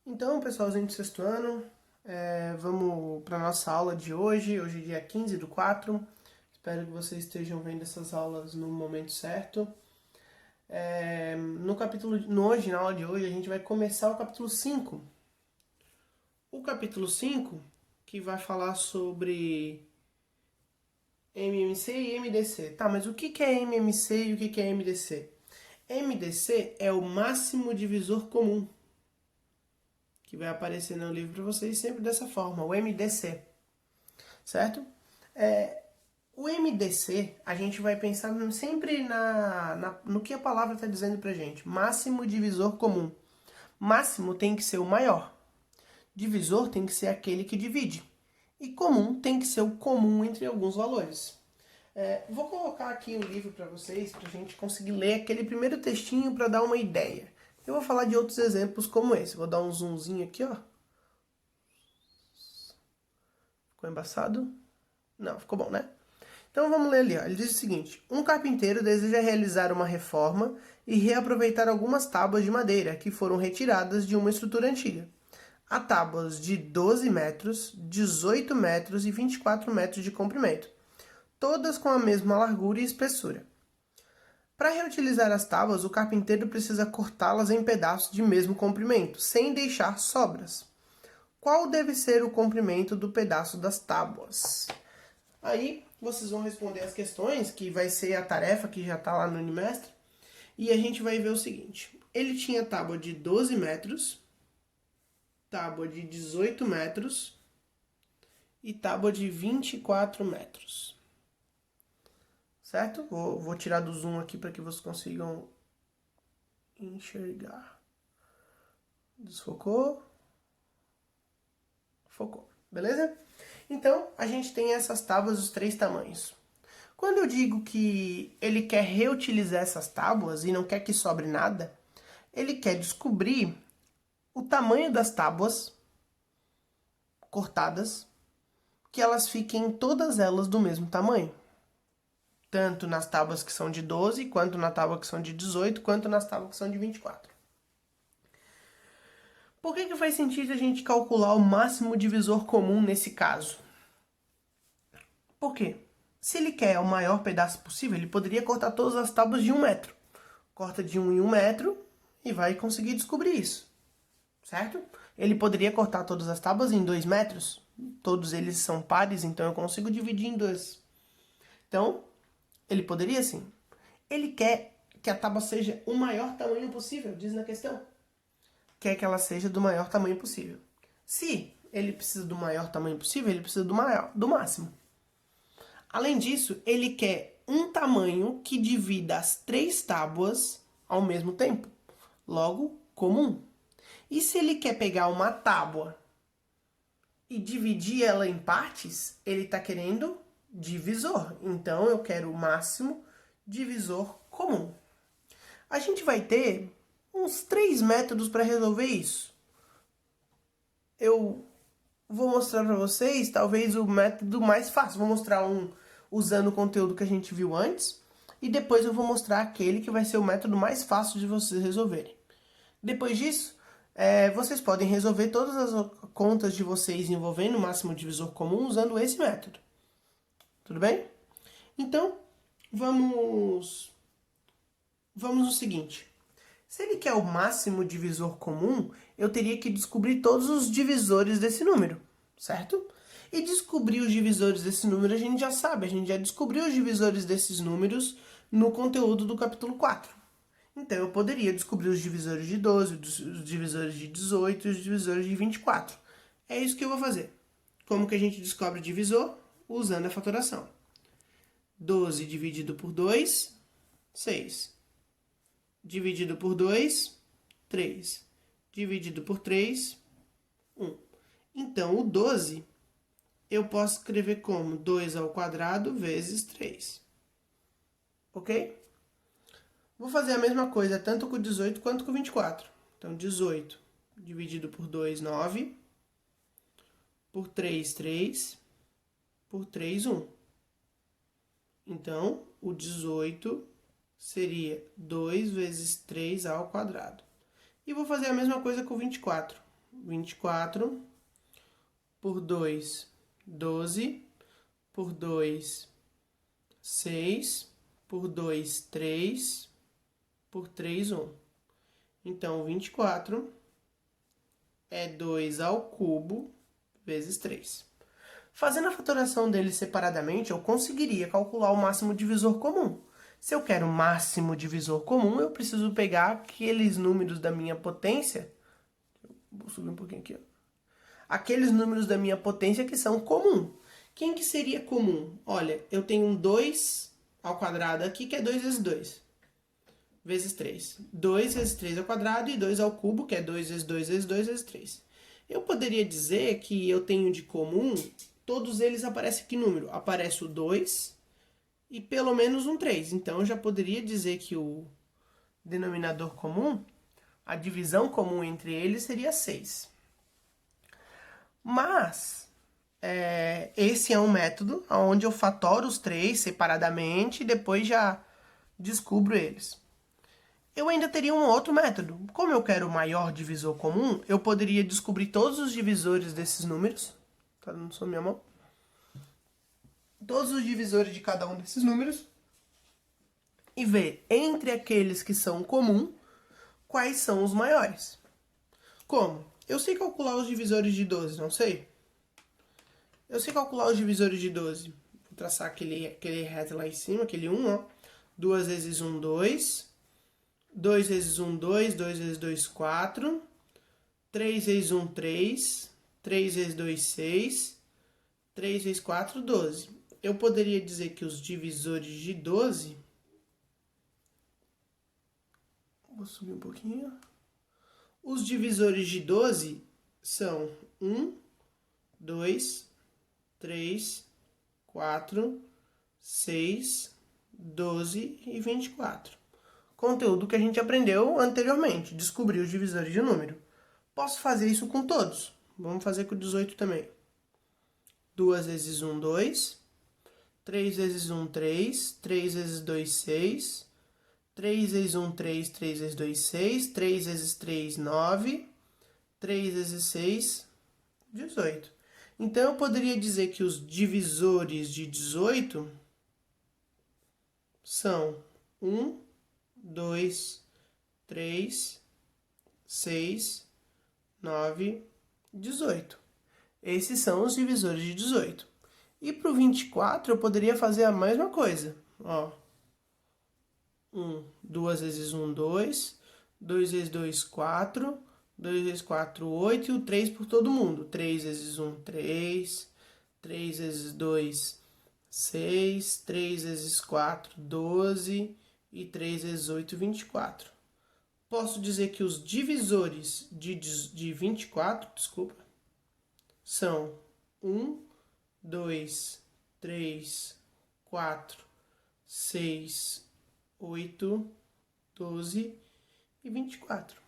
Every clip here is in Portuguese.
Então, pessoalzinho do sexto ano, vamos para a nossa aula de hoje. Hoje é dia 15/4. Espero que vocês estejam vendo essas aulas no momento certo. Hoje, na aula de hoje, a gente vai começar o capítulo 5. O capítulo 5, que vai falar sobre MMC e MDC. Tá, mas o que é MMC e o que é MDC? MDC é o máximo divisor comum, que vai aparecer no livro para vocês sempre dessa forma, o MDC, certo? O MDC, a gente vai pensar sempre no que a palavra está dizendo para gente. Máximo divisor comum. Máximo tem que ser o maior. Divisor tem que ser aquele que divide. E comum tem que ser o comum entre alguns valores. Vou colocar aqui o livro para vocês, para a gente conseguir ler aquele primeiro textinho para dar uma ideia. Eu vou falar de outros exemplos como esse. Vou dar um zoomzinho aqui, ó. Ficou embaçado? Não, ficou bom, né? Então vamos ler ali, ó. Ele diz o seguinte: um carpinteiro deseja realizar uma reforma e reaproveitar algumas tábuas de madeira que foram retiradas de uma estrutura antiga. Há tábuas de 12 metros, 18 metros e 24 metros de comprimento, todas com a mesma largura e espessura. Para reutilizar as tábuas, o carpinteiro precisa cortá-las em pedaços de mesmo comprimento, sem deixar sobras. Qual deve ser o comprimento do pedaço das tábuas? Aí vocês vão responder as questões, que vai ser a tarefa que já está lá no Unimestre. E a gente vai ver o seguinte. Ele tinha tábua de 12 metros, tábua de 18 metros e tábua de 24 metros. Certo? Vou tirar do zoom aqui para que vocês consigam enxergar. Desfocou. Focou. Beleza? Então, a gente tem essas tábuas dos 3 tamanhos. Quando eu digo que ele quer reutilizar essas tábuas e não quer que sobre nada, ele quer descobrir o tamanho das tábuas cortadas, que elas fiquem todas elas do mesmo tamanho. Tanto nas tábuas que são de 12, quanto na tábua que são de 18, quanto nas tábuas que são de 24. Por que faz sentido a gente calcular o máximo divisor comum nesse caso? Por quê? Se ele quer o maior pedaço possível, ele poderia cortar todas as tábuas de 1 metro. Corta de 1 em 1 metro e vai conseguir descobrir isso. Certo? Ele poderia cortar todas as tábuas em 2 metros. Todos eles são pares, então eu consigo dividir em 2. Então, ele poderia sim. Ele quer que a tábua seja o maior tamanho possível, diz na questão. Quer que ela seja do maior tamanho possível. Se ele precisa do maior tamanho possível, ele precisa do máximo. Além disso, ele quer um tamanho que divida as 3 tábuas ao mesmo tempo. Logo, comum. E se ele quer pegar uma tábua e dividir ela em partes, ele está querendo divisor. Então, eu quero o máximo divisor comum. A gente vai ter uns 3 métodos para resolver isso. Eu vou mostrar para vocês, talvez, o método mais fácil. Vou mostrar um usando o conteúdo que a gente viu antes. E depois eu vou mostrar aquele que vai ser o método mais fácil de vocês resolverem. Depois disso, vocês podem resolver todas as contas de vocês envolvendo o máximo divisor comum usando esse método. Tudo bem? Então, vamos no seguinte. Se ele quer o máximo divisor comum, eu teria que descobrir todos os divisores desse número, certo? E descobrir os divisores desse número a gente já sabe, a gente já descobriu os divisores desses números no conteúdo do capítulo 4. Então eu poderia descobrir os divisores de 12, os divisores de 18 e os divisores de 24. É isso que eu vou fazer. Como que a gente descobre o divisor? Usando a fatoração. 12 dividido por 2, 6. Dividido por 2, 3. Dividido por 3, 1. Então, o 12 eu posso escrever como 2 ao quadrado vezes 3. Ok? Vou fazer a mesma coisa tanto com o 18 quanto com o 24. Então, 18 dividido por 2, 9. Por 3, 3. Por 3, 1. Então, o 18 seria 2 vezes 3 ao quadrado. E vou fazer a mesma coisa com 24. 24, por 2, 12, por 2, 6, por 2, 3, por 3, 1. Então, 24 é 2 ao cubo vezes 3. Fazendo a fatoração deles separadamente, eu conseguiria calcular o máximo divisor comum. Se eu quero o máximo divisor comum, eu preciso pegar aqueles números da minha potência. Vou subir um pouquinho aqui, ó. Aqueles números da minha potência que são comum. Quem que seria comum? Olha, eu tenho um 2 ao quadrado aqui, que é 2 vezes 2. Vezes 3. 2 vezes 3 ao quadrado e 2 ao cubo, que é 2 vezes 2 vezes 2 vezes 3. Eu poderia dizer que eu tenho de comum, todos eles aparecem que número? Aparece o 2 e pelo menos um 3. Então, eu já poderia dizer que o denominador comum, a divisão comum entre eles seria 6. Mas, esse é um método onde eu fatoro os 3 separadamente e depois já descubro eles. Eu ainda teria um outro método. Como eu quero o maior divisor comum, eu poderia descobrir todos os divisores desses números. Tá dando só minha mão? Todos os divisores de cada um desses números. E ver entre aqueles que são comum, quais são os maiores. Como? Eu sei calcular os divisores de 12, não sei? Eu sei calcular os divisores de 12. Vou traçar aquele reto lá em cima, aquele 1, ó. 2 vezes 1, 2. 2 vezes 1, 2. 2 vezes 2, 4. 3 vezes 1, 3. 3 vezes 2, 6. 3 vezes 4, 12. Eu poderia dizer que os divisores de 12... Vou subir um pouquinho. Os divisores de 12 são 1, 2, 3, 4, 6, 12 e 24. Conteúdo que a gente aprendeu anteriormente, descobrir os divisores de número. Posso fazer isso com todos. Vamos fazer com 18 também. 2 vezes 1, 2. 3 vezes 1, 3. 3 vezes 2, 6. 3 vezes 1, 3. 3 vezes 2, 6. 3 vezes 3, 9. 3 vezes 6, 18. Então, eu poderia dizer que os divisores de 18 são 1, 2, 3, 6, 9, 18. Esses são os divisores de 18. E para o 24 eu poderia fazer a mesma coisa. Ó, 2 vezes 1, 2. 2 vezes 2, 4. 2 vezes 4, 8. E o 3 por todo mundo. 3 vezes 1, 3. 3 vezes 2, 6. 3 vezes 4, 12. E 3 vezes 8, 24. Posso dizer que os divisores de 24, desculpa, são 1, 2, 3, 4, 6, 8, 12 e 24.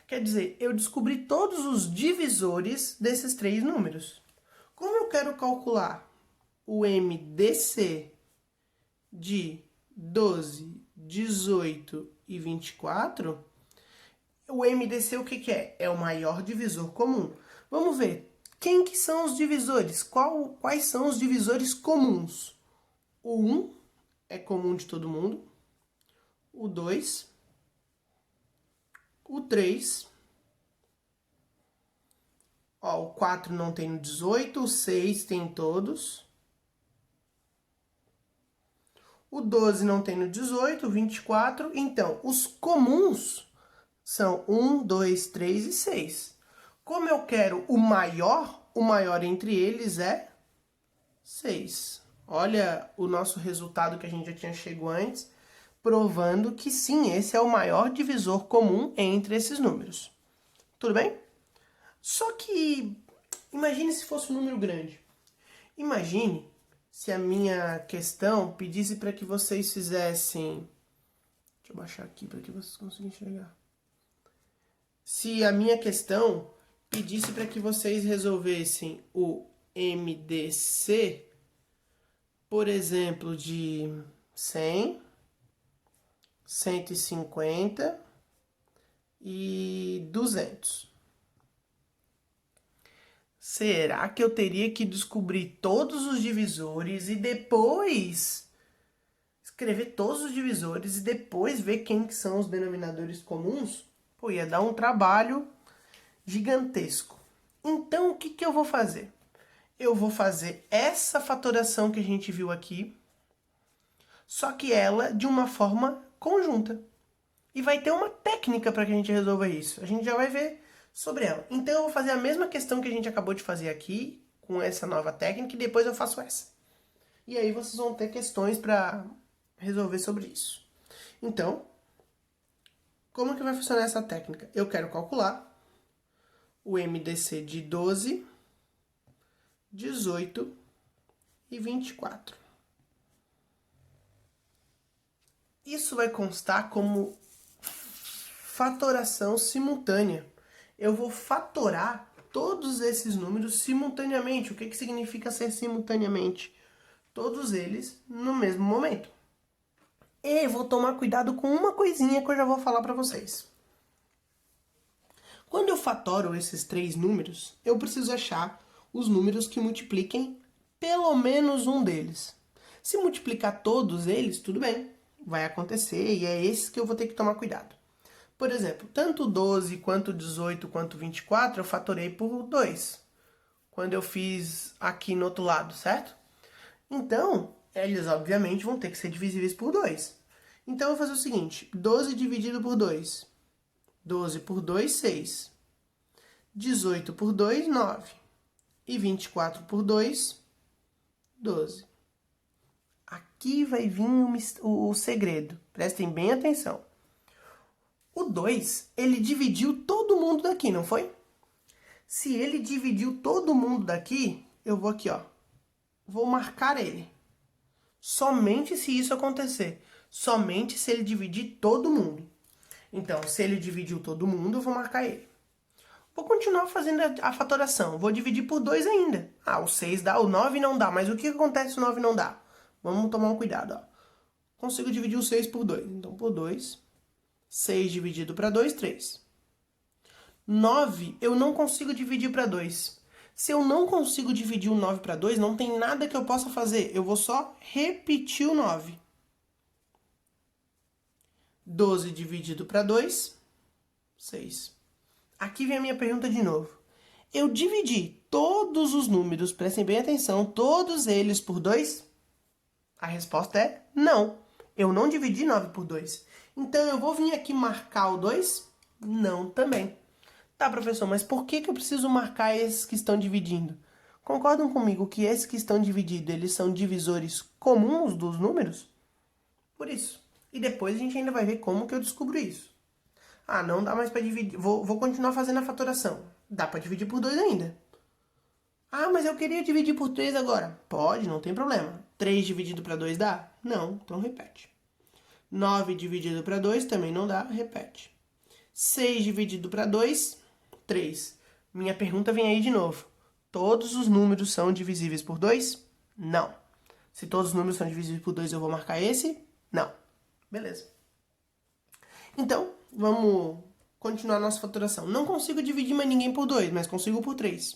Quer dizer, eu descobri todos os divisores desses três números. Como eu quero calcular o MDC de 12, 18 e 24, o MDC o que é? É o maior divisor comum. Vamos ver, quem que são os divisores? Quais são os divisores comuns? O 1 é comum de todo mundo. O 2. O 3. Ó, o 4 não tem no 18. O 6 tem em todos. O 12 não tem no 18, o 24. Então, os comuns são 1, 2, 3 e 6. Como eu quero o maior entre eles é 6. Olha o nosso resultado que a gente já tinha chegado antes, provando que sim, esse é o maior divisor comum entre esses números. Tudo bem? Só que, imagine se fosse um número grande. Imagine se a minha questão pedisse para que vocês fizessem... Deixa eu baixar aqui para que vocês consigam enxergar. Se a minha questão pedisse para que vocês resolvessem o MDC, por exemplo, de 100, 150 e 200. Será que eu teria que descobrir todos os divisores e depois escrever todos os divisores e depois ver quem que são os denominadores comuns? Pô, ia dar um trabalho gigantesco. Então, o que que eu vou fazer? Eu vou fazer essa fatoração que a gente viu aqui, só que ela de uma forma conjunta. E vai ter uma técnica para que a gente resolva isso. A gente já vai ver sobre ela. Então eu vou fazer a mesma questão que a gente acabou de fazer aqui, com essa nova técnica, e depois eu faço essa. E aí vocês vão ter questões para resolver sobre isso. Então, como que vai funcionar essa técnica? Eu quero calcular o MDC de 12, 18 e 24. Isso vai constar como fatoração simultânea. Eu vou fatorar todos esses números simultaneamente. O que significa ser simultaneamente? Todos eles no mesmo momento. E vou tomar cuidado com uma coisinha que eu já vou falar para vocês. Quando eu fatoro esses três números, eu preciso achar os números que multipliquem pelo menos um deles. Se multiplicar todos eles, tudo bem, vai acontecer e é esse que eu vou ter que tomar cuidado. Por exemplo, tanto 12, quanto 18, quanto 24, eu fatorei por 2. Quando eu fiz aqui no outro lado, certo? Então, eles obviamente vão ter que ser divisíveis por 2. Então, eu vou fazer o seguinte, 12 dividido por 2. 12 por 2, 6. 18 por 2, 9. E 24 por 2, 12. Aqui vai vir o segredo. Prestem bem atenção. O 2, ele dividiu todo mundo daqui, não foi? Se ele dividiu todo mundo daqui, eu vou aqui, ó. Vou marcar ele. Somente se isso acontecer. Somente se ele dividir todo mundo. Então, se ele dividiu todo mundo, eu vou marcar ele. Vou continuar fazendo a fatoração. Vou dividir por 2 ainda. Ah, o 6 dá, o 9 não dá. Mas o que acontece se o 9 não dá? Vamos tomar um cuidado, ó. Consigo dividir o 6 por 2. Então, por 2... 6 dividido para 2, 3. 9 eu não consigo dividir para 2. Se eu não consigo dividir o 9 para 2, não tem nada que eu possa fazer. Eu vou só repetir o 9. 12 dividido para 2, 6. Aqui vem a minha pergunta de novo. Eu dividi todos os números, prestem bem atenção, todos eles por 2? A resposta é não. Eu não dividi 9 por 2. Então, eu vou vir aqui marcar o 2? Não, também. Tá, professor, mas por que eu preciso marcar esses que estão dividindo? Concordam comigo que esses que estão divididos, eles são divisores comuns dos números? Por isso. E depois a gente ainda vai ver como que eu descubro isso. Ah, não dá mais para dividir. Vou continuar fazendo a fatoração. Dá para dividir por 2 ainda. Ah, mas eu queria dividir por 3 agora. Pode, não tem problema. 3 dividido para 2 dá? Não, então repete. 9 dividido para 2 também não dá, repete. 6 dividido para 2, 3. Minha pergunta vem aí de novo. Todos os números são divisíveis por 2? Não. Se todos os números são divisíveis por 2, eu vou marcar esse? Não. Beleza. Então, vamos continuar a nossa faturação. Não consigo dividir mais ninguém por 2, mas consigo por 3.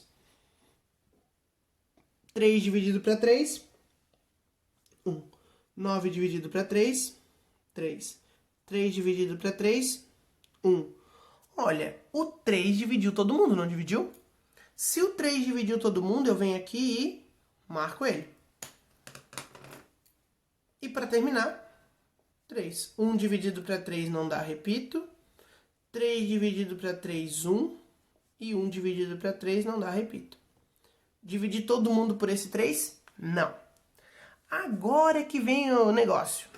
3 dividido para 3, 1. 9 dividido para 3, 3. 3 dividido para 3, 1. Olha, o 3 dividiu todo mundo, não dividiu? Se o 3 dividiu todo mundo, eu venho aqui e marco ele. E para terminar, 3. 1 dividido para 3 não dá, repito. 3 dividido para 3, 1. E 1 dividido para 3 não dá, repito. Dividir todo mundo por esse 3? Não. Agora é que vem o negócio.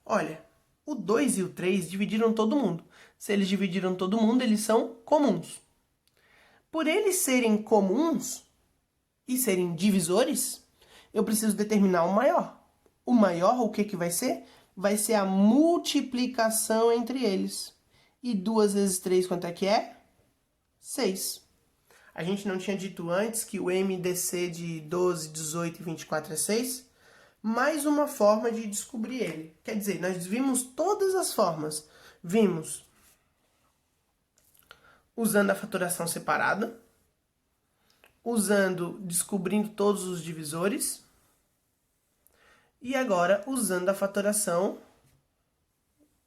Olha, o 2 e o 3 dividiram todo mundo. Se eles dividiram todo mundo, eles são comuns. Por eles serem comuns e serem divisores, eu preciso determinar o maior. O maior, o que vai ser? Vai ser a multiplicação entre eles. E 2 vezes 3, quanto é que é? 6. A gente não tinha dito antes que o MDC de 12, 18 e 24 é 6? Mais uma forma de descobrir ele. Quer dizer, nós vimos todas as formas. Vimos usando a fatoração separada, descobrindo todos os divisores. E agora usando a fatoração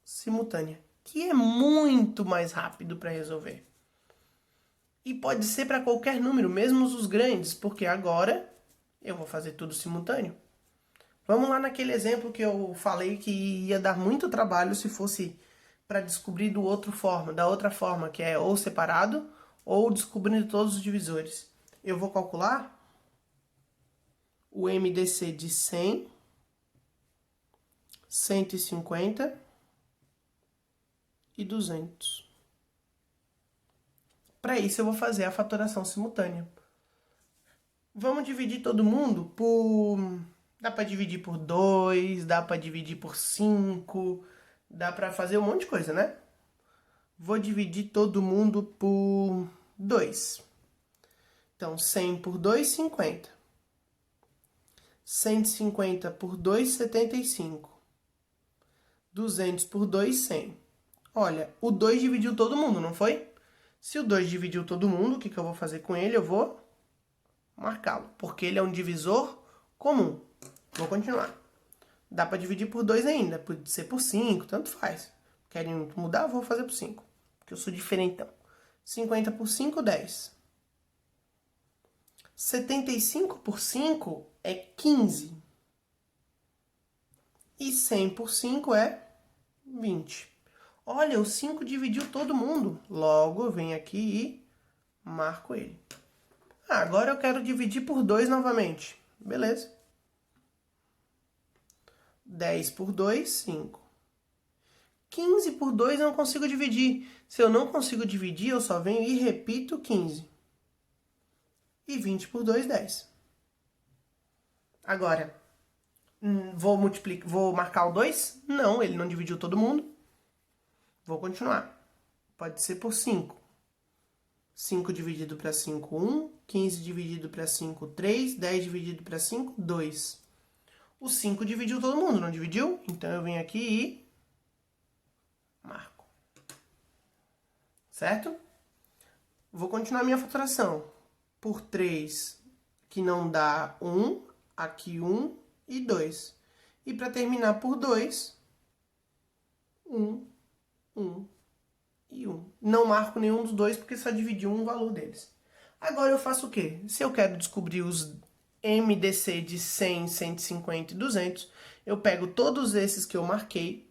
simultânea, que é muito mais rápido para resolver. E pode ser para qualquer número, mesmo os grandes, porque agora eu vou fazer tudo simultâneo. Vamos lá naquele exemplo que eu falei que ia dar muito trabalho se fosse para descobrir da outra forma, que é ou separado ou descobrindo todos os divisores. Eu vou calcular o MDC de 100, 150 e 200. Para isso eu vou fazer a fatoração simultânea. Vamos dividir todo mundo por... Dá para dividir por 2, dá para dividir por 5, dá para fazer um monte de coisa, né? Vou dividir todo mundo por 2. Então, 100 por 2, 50. 150 por 2, 75. 200 por 2, 100. Olha, o 2 dividiu todo mundo, não foi? Se o 2 dividiu todo mundo, o que eu vou fazer com ele? Eu vou marcá-lo, porque ele é um divisor comum. Vou continuar. Dá para dividir por 2 ainda, pode ser por 5, tanto faz. Querem mudar? Eu vou fazer por 5, porque eu sou diferentão. 50 por 5, 10. 75 por 5 é 15. E 100 por 5 é 20. Olha, o 5 dividiu todo mundo. Logo, eu venho aqui e marco ele. Agora eu quero dividir por 2 novamente. Beleza. 10 por 2, 5. 15 por 2 eu não consigo dividir. Se eu não consigo dividir, eu só venho e repito 15. E 20 por 2, 10. Agora, vou marcar o 2? Não, ele não dividiu todo mundo. Vou continuar. Pode ser por 5. 5 dividido para 5, 1. 15 dividido para 5, 3. 10 dividido para 5, 2. O 5 dividiu todo mundo, não dividiu? Então eu venho aqui e marco. Certo? Vou continuar minha fatoração. Por 3, que não dá 1. Aqui 1 e 2. E para terminar por 2, 1, 1 e 1. Não marco nenhum dos dois porque só dividiu um valor deles. Agora eu faço o quê? Se eu quero descobrir os MDC de 100, 150 e 200, eu pego todos esses que eu marquei,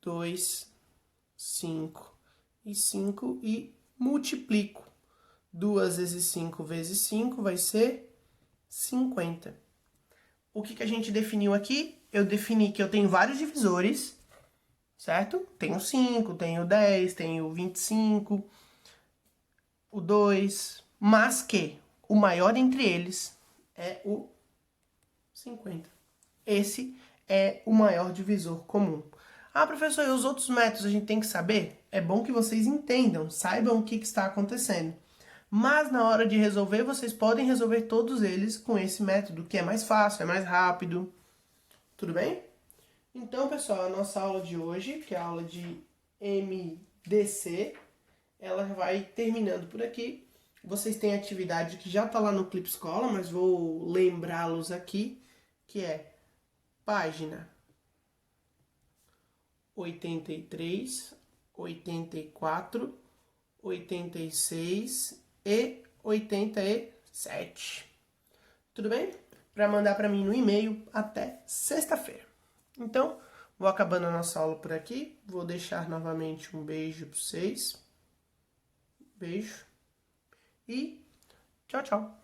2, 5 e 5, e multiplico. 2 vezes 5 vezes 5 vai ser 50. O que a gente definiu aqui? Eu defini que eu tenho vários divisores, certo? Tenho 5, tenho 10, tenho 25, o 2, mas que o maior entre eles é o 50. Esse é o maior divisor comum. Ah, professor, e os outros métodos a gente tem que saber? É bom que vocês entendam, saibam o que está acontecendo. Mas na hora de resolver, vocês podem resolver todos eles com esse método, que é mais fácil, é mais rápido. Tudo bem? Então, pessoal, a nossa aula de hoje, que é a aula de MDC, ela vai terminando por aqui. Vocês têm atividade que já está lá no Clip Escola, mas vou lembrá-los aqui, que é página 83, 84, 86 e 87. Tudo bem? Para mandar para mim no e-mail até sexta-feira. Então, vou acabando a nossa aula por aqui. Vou deixar novamente um beijo para vocês. Beijo. E tchau, tchau.